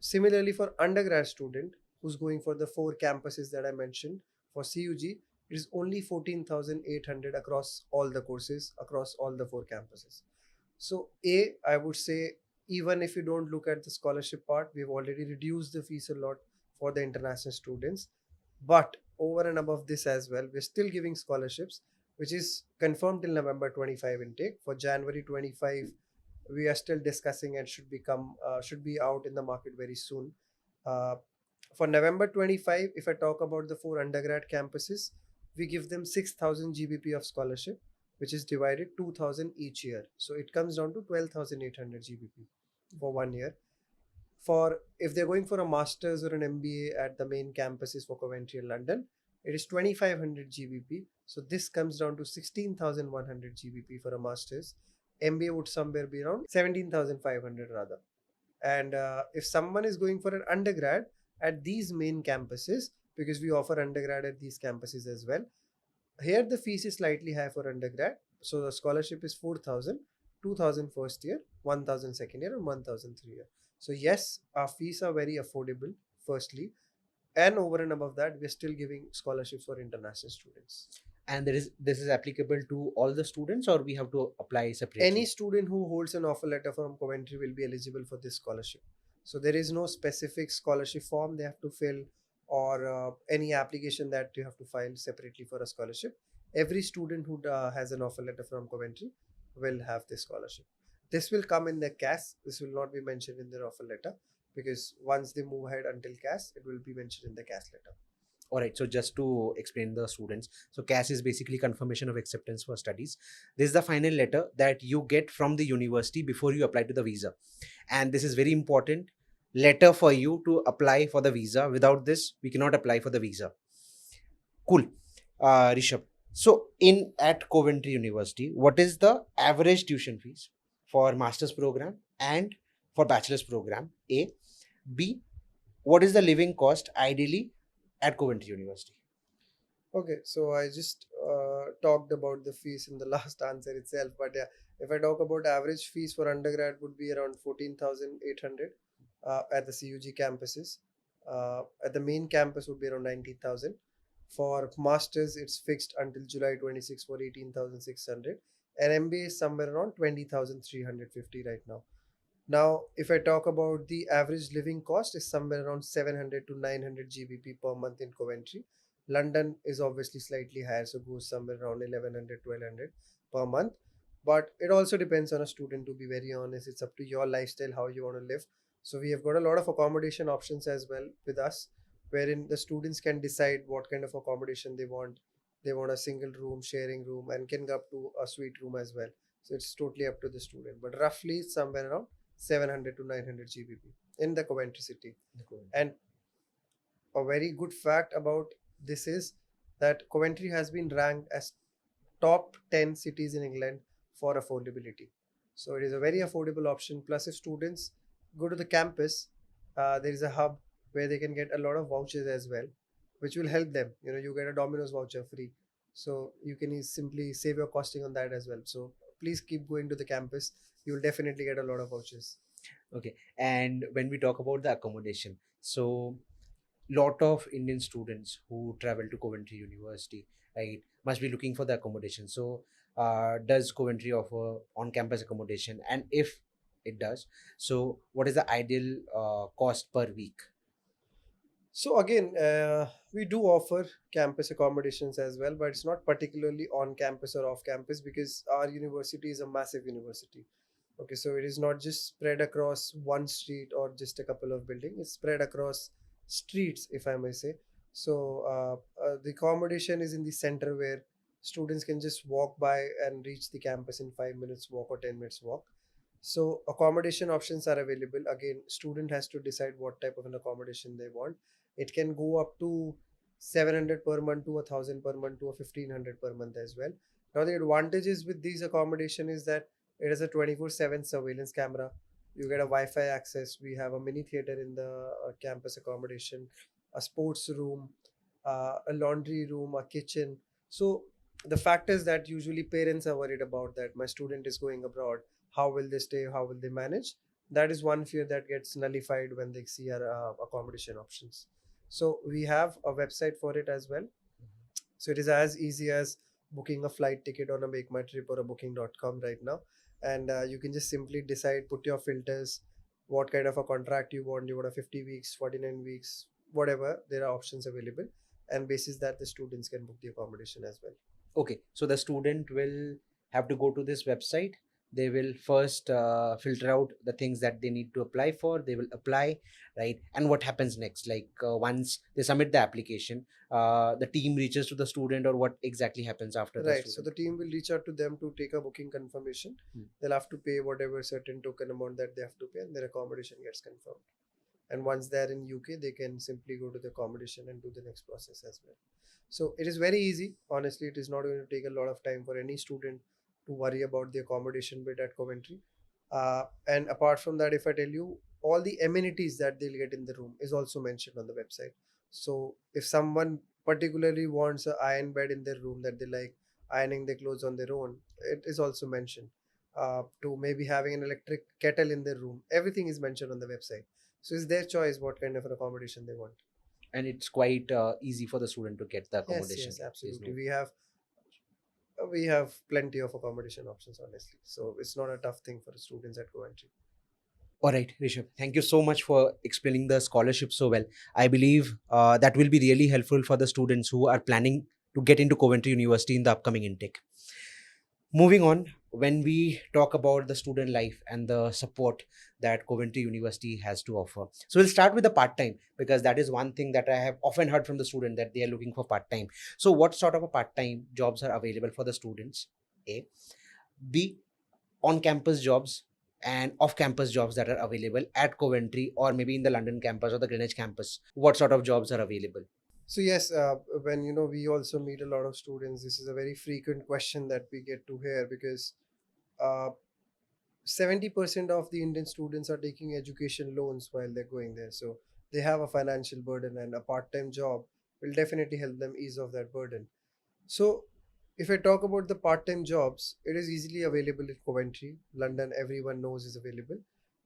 Similarly, for undergrad student who's going for the four campuses that I mentioned for CUG, it is only 14,800 across all the courses across all the four campuses. So I would say, even if you don't look at the scholarship part, we've already reduced the fees a lot for the international students. But over and above this as well, we're still giving scholarships, which is confirmed till November 25 intake. For January 25, we are still discussing and should be out in the market very soon. Uh, for November 25, if I talk about the four undergrad campuses, we give them 6,000 GBP of scholarship, which is divided 2,000 each year. So it comes down to 12,800 GBP for 1 year. For if they're going for a master's or an MBA at the main campuses for Coventry and London, it is 2,500 GBP. So this comes down to 16,100 GBP for a master's. MBA would somewhere be around 17,500 rather. And if someone is going for an undergrad at these main campuses, because we offer undergrad at these campuses as well, here the fees is slightly high for undergrad. So the scholarship is 4,000, 2,000 first year, 1,000 second year, and 1,000 3 year. So yes, our fees are very affordable, firstly. And over and above that, we're still giving scholarships for international students. And this is applicable to all the students, or we have to apply separately? Any student who holds an offer letter from Coventry will be eligible for this scholarship. So there is no specific scholarship form they have to fill, or any application that you have to file separately for a scholarship. Every student who has an offer letter from Coventry will have this scholarship. This will come in their CAS. This will not be mentioned in their offer letter, because once they move ahead until CAS, it will be mentioned in the CAS letter. All right. So just to explain the students, so CAS is basically confirmation of acceptance for studies. This is the final letter that you get from the university before you apply to the visa, and this is very important letter for you to apply for the visa. Without this, we cannot apply for the visa. Cool. Rishabh. So in at Coventry University, what is the average tuition fees for master's program and for bachelor's program? A. B. What is the living cost ideally at Coventry University? Okay, so I just talked about the fees in the last answer itself, but yeah, if I talk about average fees for undergrad would be around 14,800 at the CUG campuses. At the main campus would be around 19,000. For masters, it's fixed until July 26 for 18,600, and MBA is somewhere around 20,350 right now. Now, if I talk about the average living cost is somewhere around 700 to 900 GBP per month in Coventry. London is obviously slightly higher, so goes somewhere around 1100, 1200 per month. But it also depends on a student, to be very honest. It's up to your lifestyle, how you want to live. So we have got a lot of accommodation options as well with us, wherein the students can decide what kind of accommodation they want. They want a single room, sharing room, and can go up to a suite room as well. So it's totally up to the student. But roughly somewhere around 700 to 900 GBP in the Coventry city. And a very good fact about this is that Coventry has been ranked as top 10 cities in England for affordability. So it is a very affordable option. Plus, if students go to the campus, there is a hub where they can get a lot of vouchers as well, which will help them. You get a Domino's voucher free. So you can simply save your costing on that as well. So please keep going to the campus. You will definitely get a lot of vouchers. Okay. And when we talk about the accommodation, so lot of Indian students who travel to Coventry University, right, must be looking for the accommodation. So does Coventry offer on-campus accommodation? And if it does, so what is the ideal cost per week? So again, we do offer campus accommodations as well, but it's not particularly on campus or off campus because our university is a massive university. Okay, so it is not just spread across one street or just a couple of buildings. It's spread across streets, if I may say. So the accommodation is in the center where students can just walk by and reach the campus in 5 minutes walk or 10 minutes walk. So accommodation options are available. Again, student has to decide what type of an accommodation they want. It can go up to 700 per month to 1,000 per month to a 1,500 per month as well. Now the advantages with these accommodation is that it has a 24/7 surveillance camera. You get a Wi-Fi access. We have a mini theater in the campus accommodation, a sports room, a laundry room, a kitchen. So the fact is that usually parents are worried about that my student is going abroad. How will they stay? How will they manage? That is one fear that gets nullified when they see our accommodation options. So we have a website for it as well. So it is as easy as booking a flight ticket on a Make My Trip or a booking.com right now. And you can just simply decide, put your filters, what kind of a contract you want. You want a 50 weeks, 49 weeks, whatever. There are options available. And basis that the students can book the accommodation as well. Okay, so the student will have to go to this website. They will first filter out the things that they need to apply for. They will apply, right? And what happens next? Like once they submit the application, the team reaches to the student, or what exactly happens after the Right. So student? the team will reach out to them to take a booking confirmation. Hmm. They'll have to pay whatever certain token amount that they have to pay, and their accommodation gets confirmed. And once they're in UK, they can simply go to the accommodation and do the next process as well. So it is very easy. Honestly, it is not going to take a lot of time for any student to worry about the accommodation bit at Coventry. And apart from that, if I tell you, all the amenities that they'll get in the room is also mentioned on the website. So if someone particularly wants an iron bed in their room that they like ironing their clothes on their own, it is also mentioned. To maybe having an electric kettle in their room, everything is mentioned on the website. So it's their choice what kind of an accommodation they want. And it's quite easy for the student to get the Yes, accommodation. yes, absolutely. We have plenty of accommodation options, honestly. So it's not a tough thing for the students at Coventry. All right, Rishabh, thank you so much for explaining the scholarship so well. I believe that will be really helpful for the students who are planning to get into Coventry University in the upcoming intake. Moving on, when we talk about the student life and the support that Coventry University has to offer. So we'll start with the part-time, because that is one thing that I have often heard from the student, that they are looking for part-time. So what sort of a part-time jobs are available for the students? A. B. On-campus jobs and off-campus jobs that are available at Coventry, or maybe in the London campus or the Greenwich campus. What sort of jobs are available? So yes, when we also meet a lot of students, this is a very frequent question that we get to hear because uh, 70% of the Indian students are taking education loans while they're going there. So they have a financial burden, and a part-time job will definitely help them ease off that burden. So if I talk about the part-time jobs, it is easily available in Coventry. London, everyone knows is available.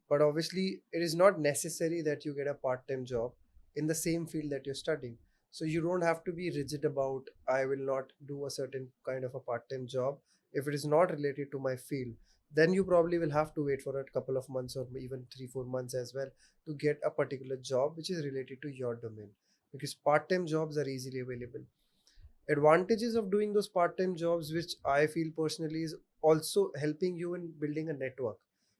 But obviously, it is not necessary that you get a part-time job in the same field that you're studying. So you don't have to be rigid about I will not do a certain kind of a part-time job if it is not related to my field. Then you probably will have to wait for a couple of months or even 3-4 months as well to get a particular job which is related to your domain, because part-time jobs are easily available. Advantages of doing those part-time jobs, which I feel personally, is also helping you in building a network.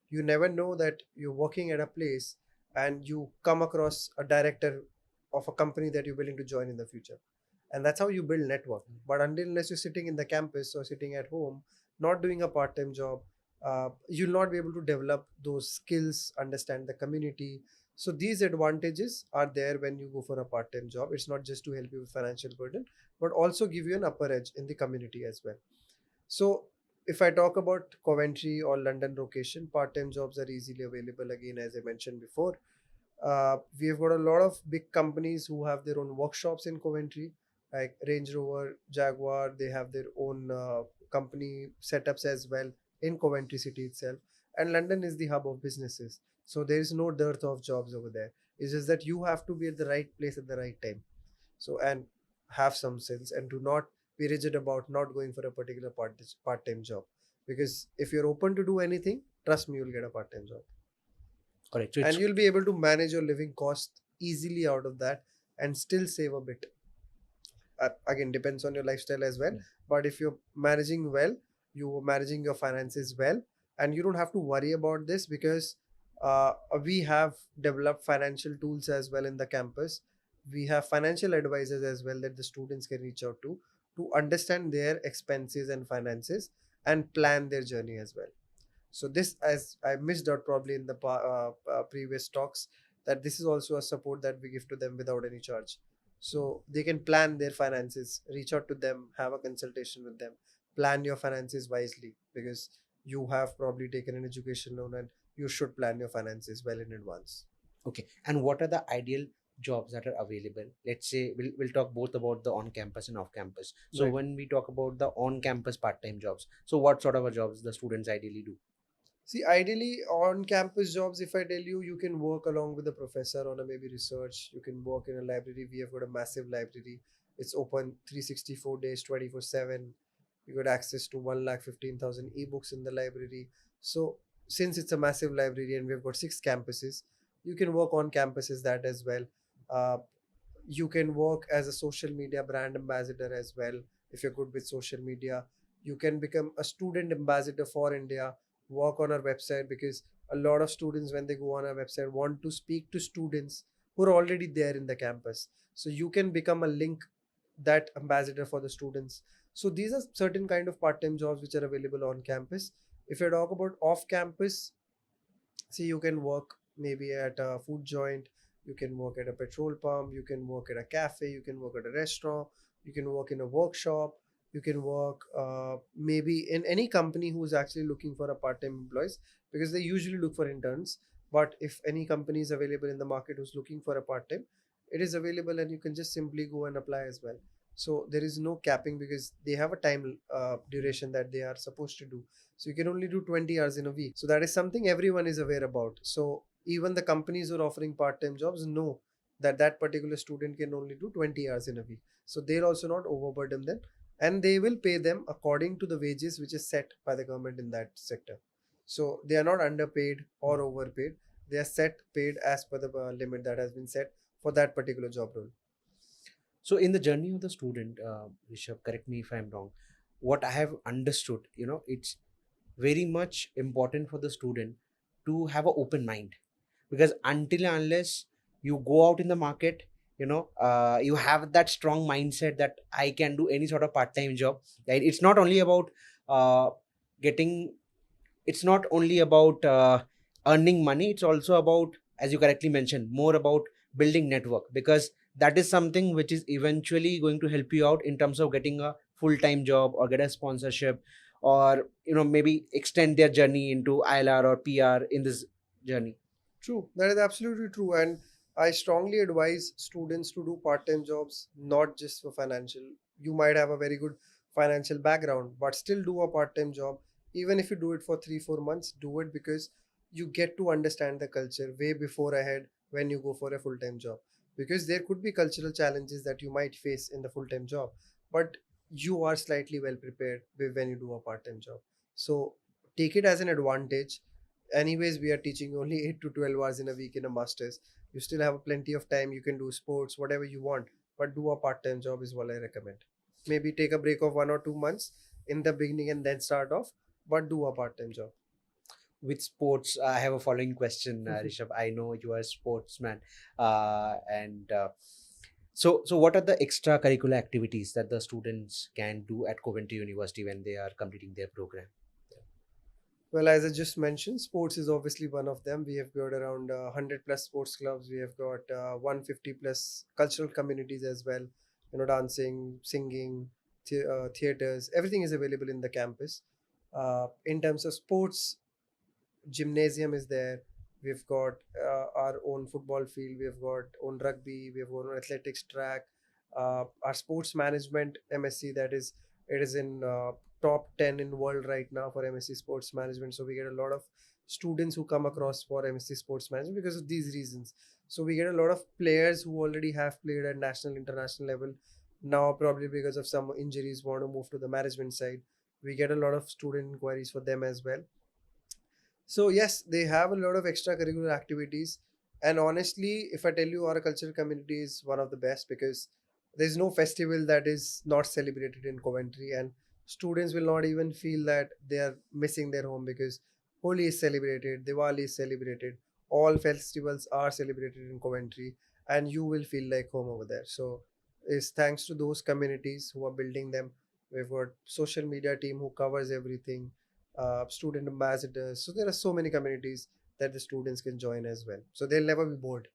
You never know that you're working at a place and you come across a director of a company that you're willing to join in the future, and that's how you build network. But until unless you're sitting in the campus or sitting at home not doing a part-time job, you'll not be able to develop those skills, understand the community. So these advantages are there when you go for a part-time job. It's not just to help you with financial burden, but also give you an upper edge in the community as well. So if I talk about Coventry or London location, part-time jobs are easily available. Again, as I mentioned before, we have got a lot of big companies who have their own workshops in Coventry, like Range Rover, Jaguar. They have their own company setups as well in Coventry city itself. And London is the hub of businesses, so there is no dearth of jobs over there. It's just that you have to be at the right place at the right time. So and have some sense and do not be rigid about not going for a particular part-time job, because if you're open to do anything, trust me, you'll get a part-time job Correct. So and it's you'll be able to manage your living cost easily out of that. and still save a bit. Again, depends on your lifestyle as well. Yeah. But if you're managing well, you're managing your finances well, and you don't have to worry about this because we have developed financial tools as well in the campus. We have financial advisors as well that the students can reach out to understand their expenses and finances and plan their journey as well. So this, as I missed out probably in the previous talks, that this is also a support that we give to them without any charge. So they can plan their finances, reach out to them, have a consultation with them, plan your finances wisely, because you have probably taken an education loan and you should plan your finances well in advance. Okay. And what are the ideal jobs that are available? Let's say we'll talk both about the on-campus and off-campus. So Right. when we talk about the on-campus part-time jobs, so what sort of a jobs the students ideally do? See, ideally, on campus jobs, if I tell you, you can work along with the professor on a maybe research. You can work in a library. We have got a massive library. It's open 364 days, 24/7. You got access to 1,15,000 ebooks in the library. So, since it's a massive library and we've got 6 campuses, you can work on campuses that as well. Uh, you can work as a social media brand ambassador as well. If you're good with social media, you can become a student ambassador for India, work on our website, because a lot of students, when they go on our website, want to speak to students who are already there in the campus. So you can become a link, that ambassador for the students. So these are certain kind of part-time jobs which are available on campus. If I talk about off campus, see, you can work maybe at a food joint, you can work at a petrol pump, you can work at a cafe, you can work at a restaurant, you can work in a workshop, you can work maybe in any company who's actually looking for a part-time employees, because they usually look for interns. But if any company is available in the market who's looking for a part-time, it is available and you can just simply go and apply as well. So there is no capping because they have a time duration that they are supposed to do. So you can only do 20 hours in a week. So that is something everyone is aware about. So even the companies who are offering part-time jobs know that that particular student can only do 20 hours in a week. So they'll also not overburden them, and they will pay them according to the wages which is set by the government in that sector. So they are not underpaid or overpaid. They are set paid as per the limit that has been set for that particular job role. So in the journey of the student, Rishabh, correct me if I'm wrong. What I have understood, it's very much important for the student to have an open mind, because until and unless you go out in the market, you have that strong mindset that I can do any sort of part-time job. Right? It's not only about uh, getting. It's not only about earning money. It's also about, as you correctly mentioned, more about building network, because that is something which is eventually going to help you out in terms of getting a full-time job or get a sponsorship, or maybe extend their journey into ILR or PR in this journey. True, that is absolutely true. And I strongly advise students to do part time jobs, not just for financial. You might have a very good financial background, but still do a part time job. Even if you do it for 3, 4 months, do it, because you get to understand the culture way before ahead when you go for a full time job. Because there could be cultural challenges that you might face in the full time job, but you are slightly well prepared when you do a part time job. So take it as an advantage. Anyways, we are teaching only 8 to 12 hours in a week in a master's. You still have plenty of time. You can do sports, whatever you want, but do a part-time job is what I recommend. Maybe take a break of 1 or 2 months in the beginning and then start off, but do a part-time job. With sports, I have a following question, Rishabh. I know you are a sportsman, and so what are the extracurricular activities that the students can do at Coventry University when they are completing their program? Well, as I just mentioned, sports is obviously one of them. We have got around 100 plus sports clubs. We have got 150 plus cultural communities as well. Dancing, singing, theaters, everything is available in the campus. In terms of sports, gymnasium is there. We've got our own football field. We've got own rugby. We have our own athletics track. Our sports management MSc, that is, it is in top 10 in world right now for MSc sports management. So we get a lot of students who come across for MSc sports management because of these reasons. So we get a lot of players who already have played at national, international level. Now probably because of some injuries want to move to the management side. We get a lot of student inquiries for them as well. So yes, they have a lot of extracurricular activities, And honestly, if I tell you, our cultural community is one of the best because there's no festival that is not celebrated in Coventry, and students will not even feel that they are missing their home because Holi is celebrated, Diwali is celebrated, all festivals are celebrated in Coventry, and you will feel like home over there. So, it's thanks to those communities who are building them. We've got social media team who covers everything, student ambassadors. So there are so many communities that the students can join as well. So they'll never be bored.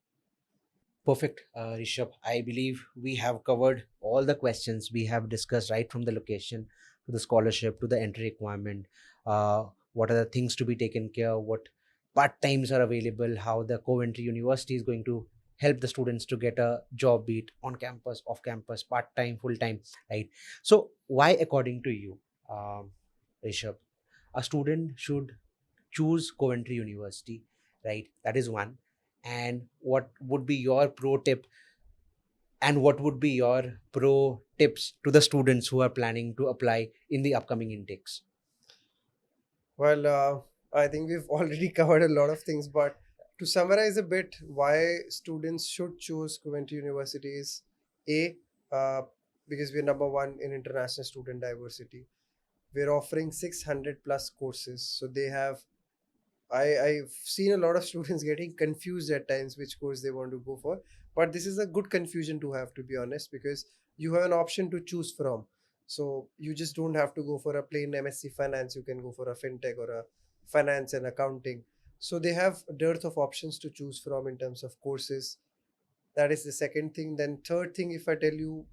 Perfect, Rishabh. I believe we have covered all the questions we have discussed, right from the location to the scholarship to the entry requirement. What are the things to be taken care of? What part times are available? How the Coventry University is going to help the students to get a job, be it on campus, off campus, part time, full time, right? So, why, according to you, Rishabh, a student should choose Coventry University, right? That is one. And what would be your pro tip, and what would be your pro tips to the students who are planning to apply in the upcoming intakes? Well, I think we've already covered a lot of things, but to summarize a bit, why students should choose Coventry University is A, uh, because we're number one in international student diversity. We're offering 600 plus courses. So they have I've seen a lot of students getting confused at times which course they want to go for. But this is a good confusion to have, to be honest, because you have an option to choose from. So you just don't have to go for a plain MSc finance. You can go for a fintech or a finance and accounting. So they have a dearth of options to choose from in terms of courses. That is the second thing. Then third thing, if I tell you,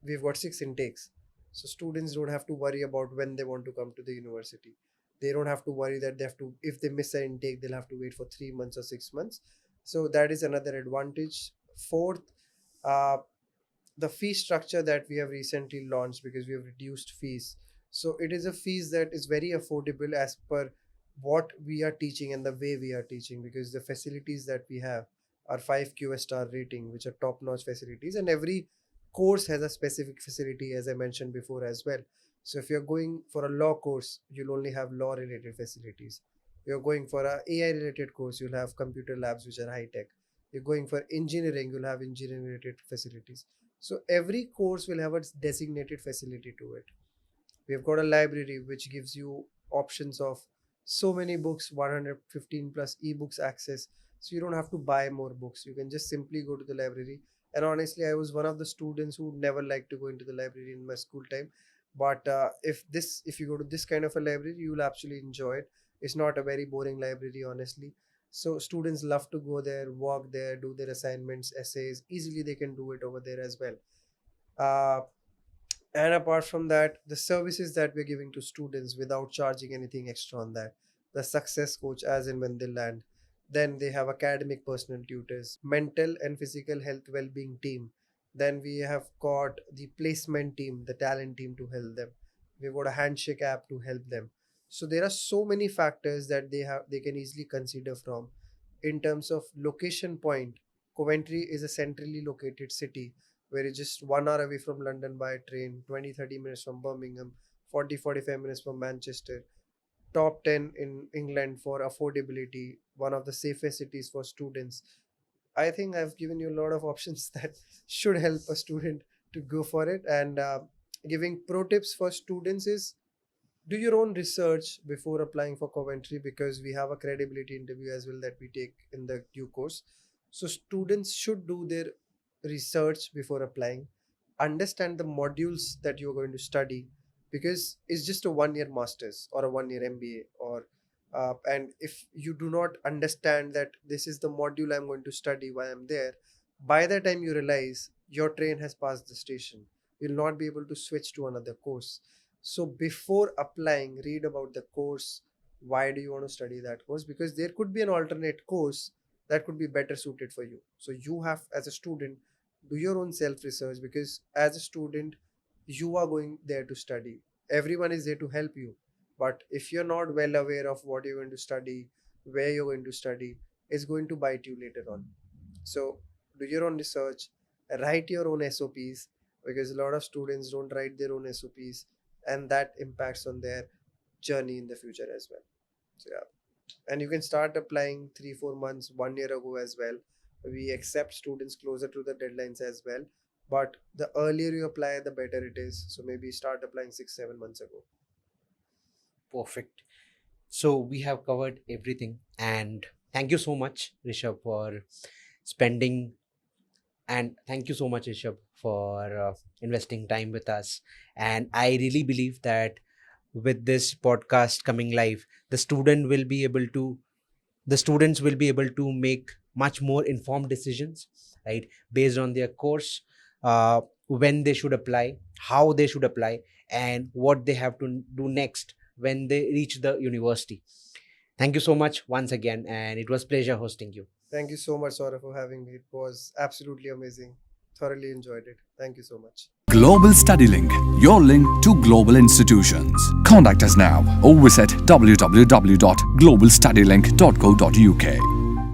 we've got 6 intakes, so students don't have to worry about when they want to come to the university. They don't have to worry that they have to, if they miss an intake, they'll have to wait for 3 months or 6 months. So that is another advantage. Fourth, uh, the fee structure that we have recently launched, because we have reduced fees, so it is a fees that is very affordable as per what we are teaching and the way we are teaching, because the facilities that we have are 5 QS star rating, which are top notch facilities, and every course has a specific facility, as I mentioned before as well. So if you're going for a law course, you'll only have law related facilities. You're going for a AI related course, you'll have computer labs which are high tech. You're going for engineering, you'll have engineering related facilities. So every course will have a designated facility to it. We've got a library which gives you options of so many books, 115 plus ebooks access. So you don't have to buy more books. You can just simply go to the library. And honestly, I was one of the students who never liked to go into the library in my school time. But if you go to this kind of a library, you will actually enjoy it. It's not a very boring library, honestly. So students love to go there, walk there, do their assignments, essays. Easily they can do it over there as well. Uh, and apart from that, the services that we're giving to students without charging anything extra on that, the success coach as and when they land, then they have academic personal tutors, mental and physical health well-being team, then we have got the placement team, the talent team to help them, we've got a handshake app to help them. So there are so many factors that they can easily consider from. In terms of location point, Coventry is a centrally located city where it's just 1 hour away from London by train, 20-30 minutes from Birmingham, 40-45 minutes from Manchester. Top 10 in England for affordability, one of the safest cities for students. I think I've given you a lot of options that should help a student to go for it. And giving pro tips for students is, do your own research before applying for Coventry, because we have a credibility interview as well that we take in the due course. So students should do their research before applying, understand the modules that you're going to study, because it's just a 1 year masters or a 1 year MBA, or and if you do not understand that this is the module I'm going to study while I'm there, by the time you realize your train has passed the station, you'll not be able to switch to another course. So before applying, read about the course. Why do you want to study that course? Because there could be an alternate course that could be better suited for you. So you have, as a student, do your own self research, because as a student, you are going there to study. Everyone is there to help you. But if you're not well aware of what you're going to study, where you're going to study, it's going to bite you later on. So do your own research, write your own SOPs, because a lot of students don't write their own SOPs, and that impacts on their journey in the future as well. So yeah. and you can start applying 3-4 months, 1 year ago as well. We accept students closer to the deadlines as well, but the earlier you apply, the better it is. So maybe start applying 6-7 months ago. Perfect. So we have covered everything, and thank you so much, Rishabh, for spending, and thank you so much, Rishabh, for investing time with us. And I really believe that with this podcast coming live, the students will be able to make much more informed decisions, right, based on their course, when they should apply, how they should apply, and what they have to do next when they reach the university. Thank you so much once again, and it was pleasure hosting you. Thank you so much, Saurabh, for having me. It was absolutely amazing. Thoroughly enjoyed it. Thank you so much. Global Study Link, your link to global institutions. Contact us now or visit www.globalstudylink.co.uk.